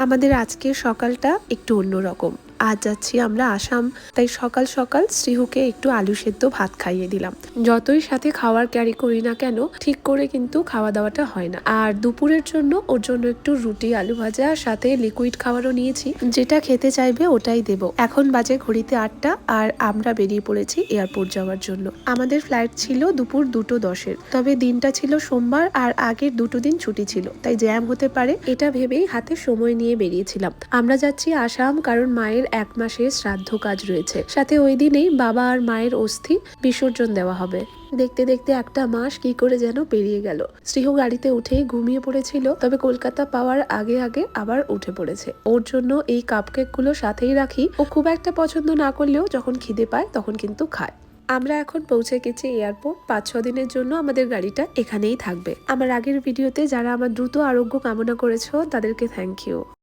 আমাদের আজকের সকালটা একটু অন্যরকম। আজ যাচ্ছি আমরা আসাম, তাই সকাল সকাল শ্রীহুকে একটু আলু সেদ্ধ ভাত খাইয়ে দিলাম। যতই সাথে খাওয়ার ক্যারি করি না কেন, ঠিক করে কিন্তু খাওয়া দাওয়াটা হয় না। আর দুপুরের জন্য ওর জন্য একটু রুটি আলু ভাজা, সাথে লিকুইড খাবারও নিয়েছি, যেটা খেতে চাইবে ওটাই দেব। এখন বাজে ঘড়িতে 8টা, আর আমরা বেরিয়ে পড়েছি এয়ারপোর্ট যাওয়ার জন্য। আমাদের ফ্লাইট ছিল দুপুর 2:10-এর, তবে দিনটা ছিল সোমবার আর আগের 2 দিন ছুটি ছিল, তাই জ্যাম হতে পারে এটা ভেবেই হাতে সময় নিয়ে বেরিয়েছিলাম। আমরা যাচ্ছি আসাম, কারণ মায়ের 1 মাসের শ্রাদ্ধ কাজ রয়েছে। সাথে ওই দিনেই বাবা আর মায়ের অস্থি বিসর্জন দেওয়া হবে। দেখতে দেখতে 1টা মাস কি করে যেন পেরিয়ে গেল। শ্রীহু গাড়িতে উঠেই ঘুমিয়ে পড়েছিল, তবে কলকাতা পাওয়ার আগে আগে আবার উঠে পড়েছে। ওর জন্য এই কাপকেক গুলো সাথেই রাখি। ও খুব একটা পছন্দ না করলেও যখন খিদে পায় তখন কিন্তু খায়। আমরা এখন পৌঁছে গেছি এয়ারপোর্ট। 5-6 দিনের জন্য আমাদের গাড়িটা এখানেই থাকবে। আমার আগের ভিডিওতে যারা আমার দ্রুত আরোগ্য কামনা করেছো তাদেরকে থ্যাংক ইউ।